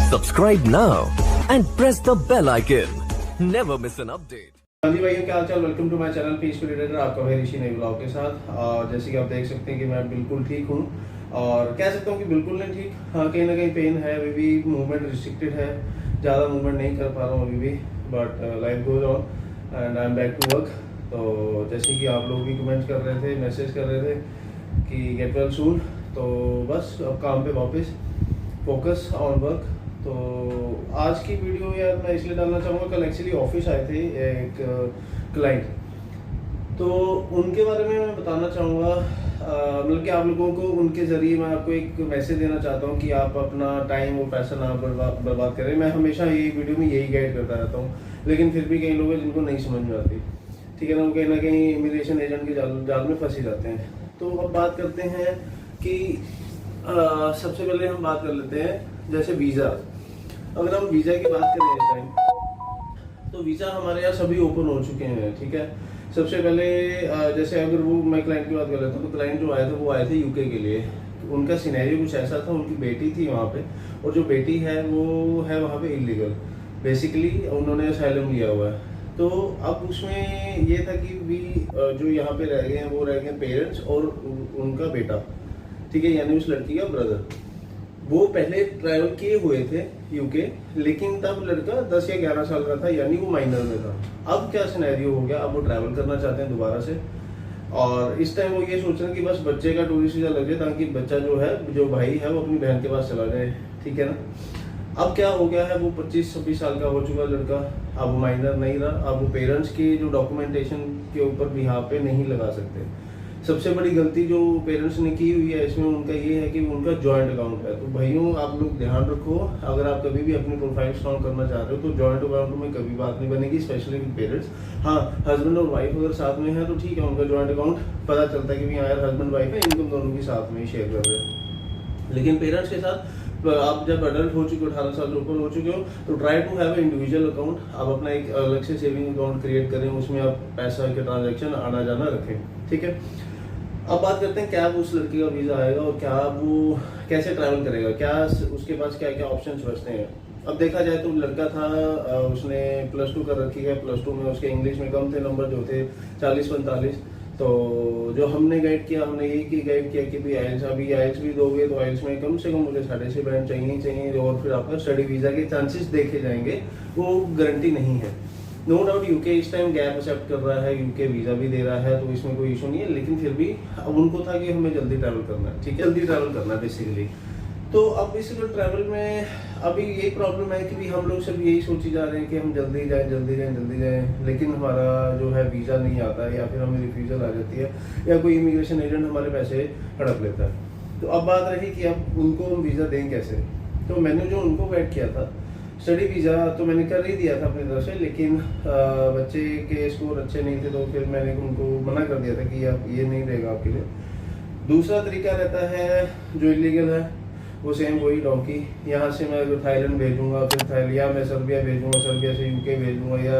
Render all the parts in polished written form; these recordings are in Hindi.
Subscribe now and press the bell icon. Never miss an update. हाँ जी भाइयों, क्या हाल चाल। Welcome to my channel peaceful reader. आपका भाई ऋषि नए ब्लॉग के साथ। और जैसे कि आप देख सकते हैं कि मैं बिल्कुल ठीक हूँ और कह सकता हूँ कि बिल्कुल नहीं ठीक। हाँ, कहीं ना कहीं पेन है, अभी भी मूवमेंट रिस्ट्रिक्टेड है, ज़्यादा मूवमेंट नहीं कर पा रहा हूँ अभी भी। But life goes on and I am back to work. तो जैसे कि आप लोग भी कमेंट कर रहे थे, मैसेज कर रहे थे कि गेट वेल सून, तो बस अब काम पे वापस फोकस ऑन वर्क। तो आज की वीडियो यार मैं इसलिए डालना चाहूँगा, कल एक्चुअली ऑफिस आए थे एक क्लाइंट, तो उनके बारे में मैं बताना चाहूँगा। मतलब कि आप लोगों को उनके ज़रिए मैं आपको एक मैसेज देना चाहता हूँ कि आप अपना टाइम और पैसा ना बर्बाद करें। मैं हमेशा ये वीडियो में यही गाइड करता रहता हूँ, लेकिन फिर भी कई लोग हैं जिनको नहीं समझ में आती, ठीक है ना। वो कहीं ना कहीं इमिग्रेशन एजेंट के जाल में फंसे जाते हैं। तो अब बात करते हैं कि सबसे पहले हम बात कर लेते हैं जैसे वीज़ा। अगर हम वीज़ा की बात करें इस टाइम, तो वीज़ा हमारे यहाँ सभी ओपन हो चुके हैं, ठीक है। सबसे पहले जैसे अगर वो मैं क्लाइंट की बात कर लेता हूँ, तो क्लाइंट जो आए थे वो आए थे यूके के लिए। उनका सिनेरियो कुछ ऐसा था, उनकी बेटी थी वहाँ पे, और जो बेटी है वो है वहाँ पे इलीगल, बेसिकली उन्होंने असाइलम लिया हुआ है। तो अब उसमें ये था कि भी जो यहाँ पे रह गए हैं वो रह गए पेरेंट्स और उनका बेटा, ठीक है, यानी उस लड़की का ब्रदर। वो पहले ट्रैवल किए हुए थे यूके, लेकिन तब लड़का 10 या 11 साल का था, यानी वो माइनर में था। अब क्या सिनेरियो हो गया, अब वो ट्रैवल करना चाहते हैं दोबारा से, और इस टाइम वो ये सोच रहे हैं कि बस बच्चे का टूरिस्ट वीजा लग जाए, ताकि बच्चा जो है, जो भाई है, वो अपनी बहन के पास चला जाए, ठीक है ना। अब क्या हो गया है, वो 25-26 साल का हो चुका लड़का, अब वो माइनर नहीं रहा। अब वो पेरेंट्स की जो डॉक्यूमेंटेशन के ऊपर भी यहाँ पे नहीं लगा सकते। सबसे बड़ी गलती जो पेरेंट्स ने की हुई है इसमें उनका ये है कि उनका जॉइंट अकाउंट है। तो भाइयों, आप लोग ध्यान रखो, अगर आप कभी भी अपनी प्रोफाइल स्ट्रॉन्ग करना चाह रहे हो तो जॉइंट अकाउंट में कभी बात नहीं बनेगी, स्पेशली विद पेरेंट्स। हाँ, हस्बैंड और वाइफ अगर साथ में है तो ठीक है, उनका जॉइंट अकाउंट पता चलता है कि भी यार हस्बैंड वाइफ है, इनकम दोनों की साथ में ही शेयर कर रहे हैं। लेकिन पेरेंट्स के साथ आप जब अडल्ट हो चुके हो, 18 साल से ऊपर हो चुके हो, तो try to have individual account. आप अपना एक अलग से सेविंग अकाउंट क्रिएट करें, उसमें आप पैसा के ट्रांजेक्शन आना जाना रखें, ठीक है। अब बात करते हैं क्या वो उस लड़की का वीज़ा आएगा और क्या वो कैसे ट्रैवल करेगा, क्या उसके पास क्या क्या ऑप्शंस बचते हैं। अब देखा जाए तो लड़का था, उसने +2 कर रखी है। +2 में उसके इंग्लिश में कम थे नंबर, जो थे 40-45। तो जो हमने गाइड किया, हमने यही गाइड किया कि भाई आइल्स, अभी आइल्स भी दोगे तो आइल्स में कम से कम मुझे 6.5 बैंड चाहिए, और फिर आपका स्टडी वीज़ा के चांसेस देखे जाएंगे, वो गारंटी नहीं है। नो डाउट यूके इस टाइम गैप एक्सेप्ट कर रहा है, यूके वीज़ा भी दे रहा है, तो इसमें कोई इशू नहीं है। लेकिन फिर भी अब उनको था कि हमें जल्दी ट्रैवल करना है, ठीक है, जल्दी ट्रैवल करना है बेसिकली। तो अब बेसिकली ट्रैवल में अभी यही प्रॉब्लम है कि भी हम लोग सब यही सोची जा रहे हैं कि हम जल्दी जाएं, लेकिन हमारा जो है वीज़ा नहीं आता है, या फिर हमें रिफ्यूजल आ जाती है, या कोई इमिग्रेशन एजेंट हमारे पैसे हड़प लेता है। तो अब बात रही कि अब उनको हम वीज़ा दें कैसे। तो मैंने जो उनको गाइड किया था, स्टडी वीज़ा तो मैंने कर ही दिया था अपनी तरफ से, लेकिन बच्चे के स्कोर अच्छे नहीं थे, तो फिर मैंने उनको मना कर दिया था कि आप ये नहीं रहेगा आपके लिए। दूसरा तरीका रहता है जो इलीगल है, वो सेम वही डोंकी। यहाँ से मैं अगर थाईलैंड भेजूंगा, फिर या मैं सर्बिया भेजूंगा, सर्बिया से यूके भेजूंगा, या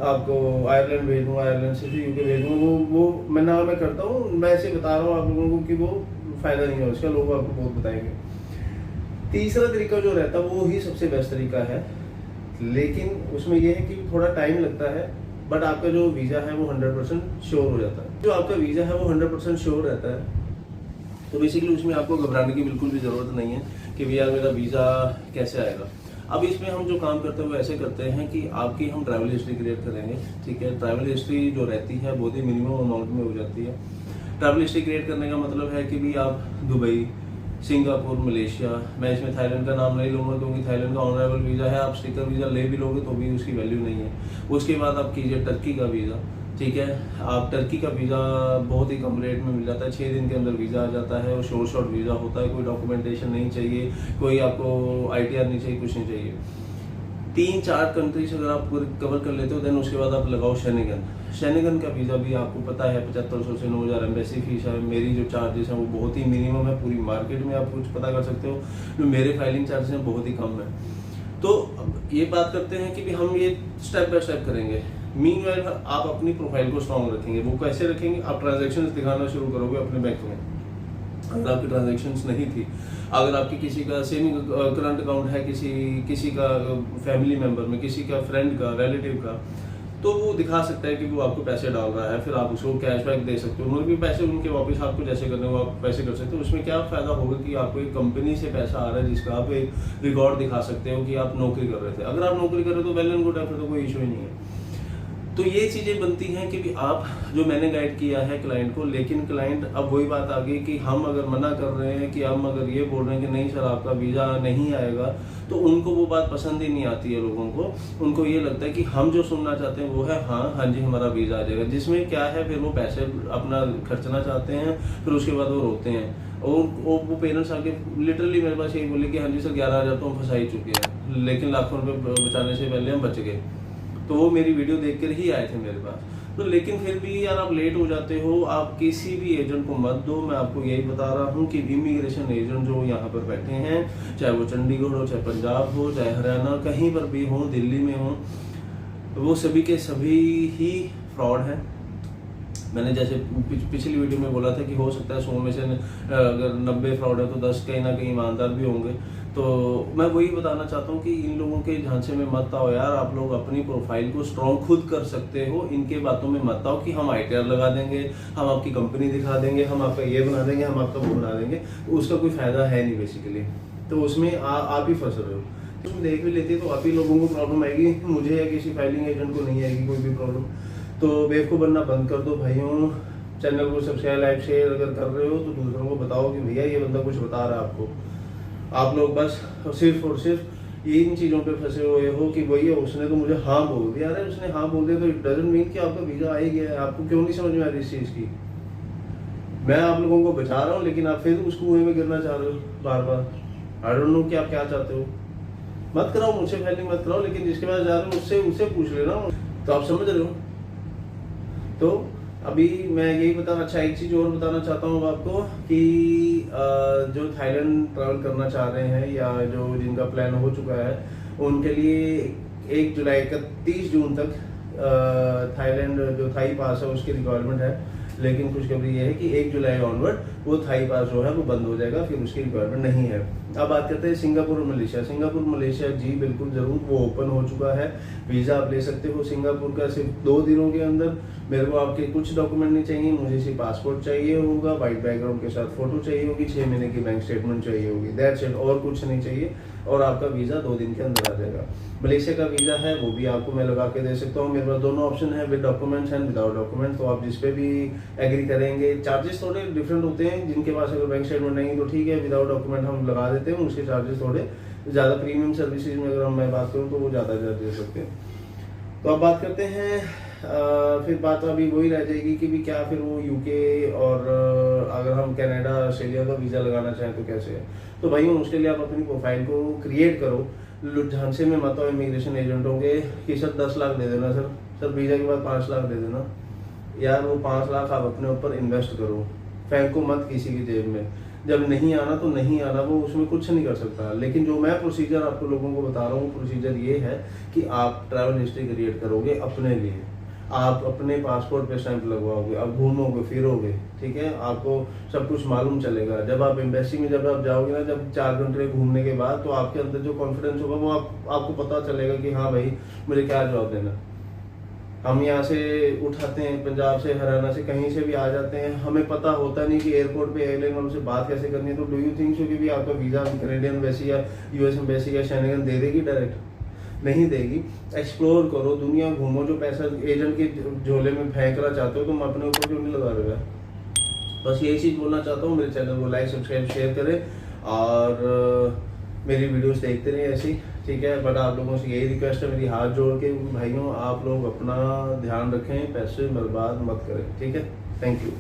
आपको आयरलैंड भेजूंगा, आयरलैंड से यूके भेजूंगा। वो मैं करता हूँ, मैं ऐसे बता रहा हूँ आप लोगों को कि वो फ़ायदा नहीं है उसका, लोग आपको बहुत बताएंगे। तीसरा तरीका जो रहता है वो ही सबसे बेस्ट तरीका है, लेकिन उसमें यह है कि थोड़ा टाइम लगता है, बट आपका जो वीज़ा है वो 100% श्योर हो जाता है। जो आपका वीज़ा है वो 100% श्योर रहता है, तो बेसिकली उसमें आपको घबराने की बिल्कुल भी ज़रूरत नहीं है कि भैया मेरा वीज़ा कैसे आएगा। अब इसमें हम जो काम करते हैं वो ऐसे करते हैं कि आपकी हम ट्रैवल हिस्ट्री क्रिएट करेंगे, ठीक है। ट्रैवल हिस्ट्री जो रहती है बहुत ही मिनिमम अमाउंट में हो जाती है। ट्रैवल हिस्ट्री क्रिएट करने का मतलब है कि भी आप दुबई, सिंगापुर, मलेशिया, मैं इसमें थाईलैंड का नाम नहीं लूँगा क्योंकि थाईलैंड का ऑनरेबल वीज़ा है, आप स्टिकर वीज़ा ले भी लोगे तो भी उसकी वैल्यू नहीं है। उसके बाद आप कीजिए टर्की का वीज़ा, ठीक है। आप टर्की का वीज़ा बहुत ही कम रेट में मिल जाता है, 6 दिन के अंदर वीज़ा आ जाता है, और शॉर्ट वीज़ा होता है, कोई डॉक्यूमेंटेशन नहीं चाहिए, कोई आपको ITR नहीं चाहिए, कुछ नहीं चाहिए। 3-4 कंट्रीज अगर आप कवर कर लेते हो, देन उसके बाद आप लगाओ शेनिगन का वीज़ा भी आपको पता है 7500 से 9000 एम्बेसी फीस है। मेरी जो चार्जेस हैं वो बहुत ही मिनिमम है, पूरी मार्केट में आप कुछ पता कर सकते हो, जो मेरे फाइलिंग चार्जेस हैं बहुत ही कम है। तो अब ये बात करते हैं कि भी हम ये स्टेप बाय स्टेप करेंगे। मीनवाइल आप अपनी प्रोफाइल को स्ट्रॉन्ग रखेंगे। वो कैसे रखेंगे, आप ट्रांजेक्शन दिखाना शुरू करोगे अपने बैंक में। अगर आपकी ट्रांजैक्शंस नहीं थी, अगर आपकी किसी का सेविंग करंट अकाउंट है, किसी का फैमिली मेम्बर में, किसी का फ्रेंड का, रिलेटिव का, तो वो दिखा सकता है कि वो आपको पैसे डाल रहा है, फिर आप उसको कैशबैक दे सकते हो। उन्होंने भी पैसे उनके वापस आपको जैसे करने हो आप पैसे कर सकते हो। उसमें क्या फ़ायदा होगा कि आपको एक कंपनी से पैसा आ रहा है जिसका आप एक रिकॉर्ड दिखा सकते हो कि आप नौकरी कर रहे थे। अगर आप नौकरी कर रहे हो तो वेल एंड गुड है, फिर तो कोई इशू ही नहीं है। तो ये चीज़ें बनती हैं कि भी आप जो मैंने गाइड किया है क्लाइंट को, लेकिन क्लाइंट अब वही बात आ गई कि हम अगर मना कर रहे हैं, कि हम अगर ये बोल रहे हैं कि नहीं सर आपका वीज़ा नहीं आएगा, तो उनको वो बात पसंद ही नहीं आती है लोगों को। उनको ये लगता है कि हम जो सुनना चाहते हैं वो है हाँ जी हमारा वीज़ा आ जाएगा, जिसमें क्या है फिर वो पैसे अपना खर्चना चाहते हैं, फिर उसके बाद वो रोते हैं। और वो पेरेंट्स आके लिटरली मेरे पास यही बोले कि हाँ जी सर 11,000 तो हम फंसा ही चुके हैं, लेकिन लाखों रुपये बचाने से पहले हम बच गए। तो वो मेरी वीडियो देख कर ही आए थे मेरे पास। तो लेकिन फिर भी यार आप लेट हो जाते हो, आप किसी भी एजेंट को मत दो। मैं आपको यही बता रहा हूँ कि इमिग्रेशन एजेंट जो यहाँ पर बैठे हैं, चाहे वो चंडीगढ़ हो, चाहे पंजाब हो, चाहे हरियाणा, कहीं पर भी हो, दिल्ली में हो, वो सभी के सभी ही फ्रॉड हैं। मैंने जैसे पिछली वीडियो में बोला था कि हो सकता है 100 में से अगर 90 फ्रॉड है तो 10 कहीं ना कहीं ईमानदार भी होंगे। तो मैं वही बताना चाहता हूँ कि इन लोगों के झांसे में मत आओ यार। आप लोग अपनी प्रोफाइल को स्ट्रॉन्ग खुद कर सकते हो, इनके बातों में मत आओ कि हम ITR लगा देंगे, हम आपकी कंपनी दिखा देंगे, हम आपका ये बना देंगे, हम आपका वो बना देंगे। तो उसका कोई फायदा है नहीं बेसिकली। तो उसमें आप ही फंस रहे हो। तुम देख भी लेते तो आप ही लोगों को प्रॉब्लम आएगी, मुझे या किसी फाइलिंग एजेंट को नहीं आएगी कोई भी प्रॉब्लम। तो बेवकूफ़ बनना बंद कर दो भाइयों। चैनल को सब्सक्राइब, लाइक, शेयर अगर कर रहे हो तो दूसरों को बताओ कि भैया ये बंदा कुछ बता रहा है आपको। आप लोग बस सिर्फ और सिर्फ इन चीज़ों पे फंसे हुए हो कि भैया उसने तो मुझे हाँ बोल दिया। अरे उसने हाँ बोल दिया तो इट डजंट मीन कि आपका वीज़ा आ ही गया है। आपको क्यों नहीं समझ में आ रही इस चीज़ की? मैं आप लोगों को बचा रहा हूँ, लेकिन आप फिर उस कुएं में गिरना चाह रहे हो बार बार। आई डोंट नो कि आप क्या चाहते हो। मत कराओ मुझसे फाइलिंग मत कराओ, लेकिन जिसके पास जा रहे हो उससे पूछ लेना। तो आप समझ रहे हो। तो अभी मैं यही बताना, अच्छा एक चीज़ और बताना चाहता हूँ आपको कि जो थाईलैंड ट्रैवल करना चाह रहे हैं या जो जिनका प्लान हो चुका है, उनके लिए 1 जुलाई 31 जून तक थाईलैंड जो थाई पास है उसकी रिक्वायरमेंट है। लेकिन खुशखबरी ये है कि 1 जुलाई ऑनवर्ड वो थाई पास जो है वो बंद हो जाएगा, फिर उसकी रिक्वायरमेंट नहीं है। अब बात करते हैं सिंगापुर और मलेशिया। सिंगापुर मलेशिया जी बिल्कुल ज़रूर, वो ओपन हो चुका है। वीज़ा आप ले सकते हो सिंगापुर का सिर्फ 2 दिनों के अंदर। मेरे को आपके कुछ डॉक्यूमेंट नहीं चाहिए, मुझे सिर्फ पासपोर्ट चाहिए होगा, वाइट बैकग्राउंड के साथ फोटो चाहिए होगी, 6 महीने की बैंक स्टेटमेंट चाहिए होगी, दैट्स इट, और कुछ नहीं चाहिए। और आपका वीज़ा 2 दिन के अंदर आ जाएगा। मलेशिया का वीज़ा है वो भी आपको मैं लगा के दे सकता हूँ। मेरे पास दोनों ऑप्शन है, with documents and without document. तो आप जिस पे भी एग्री करेंगे। चार्जेस थोड़े डिफरेंट होते हैं, जिनके पास अगर बैंक स्टेटमेंट नहीं तो ठीक है, विदाउट डॉक्यूमेंट हम लगा देते हैं, उसके चार्जेस थोड़े ज़्यादा। प्रीमियम सर्विसेज में अगर मैं बात करूँ तो वो ज़्यादा दे सकते हैं। तो अब बात करते हैं फिर बात अभी वही रह जाएगी कि भी क्या फिर वो UK और अगर हम कनाडा, ऑस्ट्रेलिया का वीज़ा लगाना चाहें तो कैसे है। तो भाई उसके लिए आप अपनी प्रोफाइल को क्रिएट करो। झांसे में मत आओ इमिग्रेशन एजेंटों के कि सर 10 लाख दे देना, सर वीज़ा के बाद 5 लाख दे देना। यार वो 5 लाख आप अपने ऊपर इन्वेस्ट करो, फेंको मत किसी की जेब में। जब नहीं आना तो नहीं आना, वो उसमें कुछ नहीं कर सकता। लेकिन जो मैं प्रोसीजर आपको लोगों को बता रहा हूँ, प्रोसीजर ये है कि आप ट्रैवल हिस्ट्री क्रिएट करोगे अपने लिए। आप अपने पासपोर्ट पे स्टैंप लगवाओगे, आप घूमोगे फिरोगे, ठीक है, आपको सब कुछ मालूम चलेगा। जब आप एम्बेसी में जब आप जाओगे ना, जब 4 घंटे घूमने के बाद, तो आपके अंदर जो कॉन्फिडेंस होगा वो आपको पता चलेगा कि हाँ भाई मुझे क्या जवाब देना। हम यहाँ से उठाते हैं, पंजाब से, हरियाणा से, कहीं से भी आ जाते हैं, हमें पता होता नहीं कि एयरपोर्ट पे एयरलाइन वालों से बात कैसे करनी है। तो डू यू थिंक सो कि भी आपका वीज़ा कैनेडियन एम्बेसी या US एम्बेसी या शेंगन दे देगी? डायरेक्ट नहीं देगी। एक्सप्लोर करो, दुनिया घूमो। जो पैसा एजेंट के झोले में फेंकना चाहते हो तुम अपने ऊपर क्यों नहीं लगा रहे हो? बस यही चीज़ बोलना चाहता हूँ। मेरे चैनल को लाइक, सब्सक्राइब, शेयर करें और मेरी वीडियोस देखते रहे ऐसी, ठीक है। बट आप लोगों से यही रिक्वेस्ट है मेरी, हाथ जोड़ के भाइयों, आप लोग अपना ध्यान रखें, पैसे बर्बाद मत करें, ठीक है। Thank you.